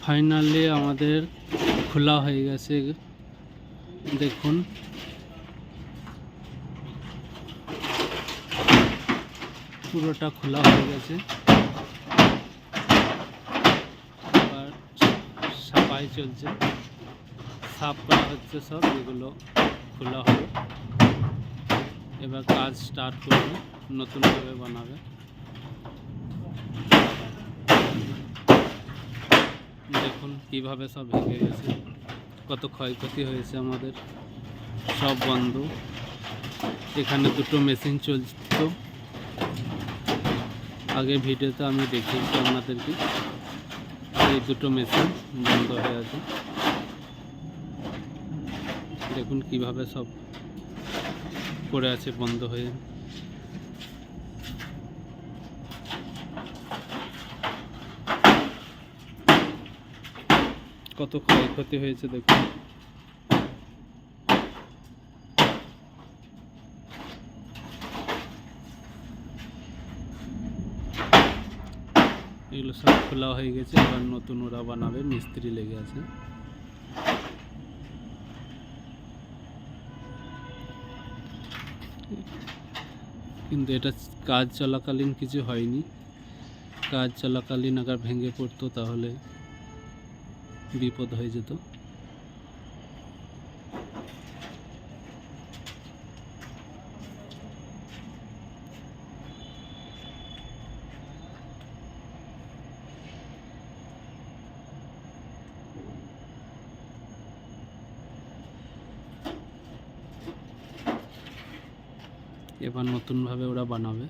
Finally আমাদের খোলা হয়ে গেছে। দেখুন পুরোটা খোলা হয়ে গেছে। এবার সাফাই চলছে, সাফ করা হচ্ছে সব, এগুলো খোলা হবে। এবার কাজ স্টার্ট করবে, নতুনভাবে বানাবে। দেখুন কিভাবে সব ভেঙে গেছে, কত ক্ষয়ক্ষতি হয়েছে আমাদের, সব বন্ধ। এখানে দুটো মেশিন চলতো, আগে ভিডিওতে আমি দেখিয়েছি আপনাদেরকে। এই দুটো মেশিন বন্ধ হয়ে আছে। দেখুন কিভাবে সব পড়ে আছে বন্ধ হয়ে। কত ক্ষয়ক্ষতি হয়েছে দেখুন। এগুলো সব খোলা হয়ে গেছে, এবার নতুন ওরা বানাবে, মিস্ত্রি লেগে আছে। কিন্তু এটা কাজ চলাকালীন কিছু হয়নি। কাজ চলাকালীন আবার ভেঙে পড়তো তাহলে বিপদ হয়ে যেত। এবার নতুনভাবে ওরা বানাবে।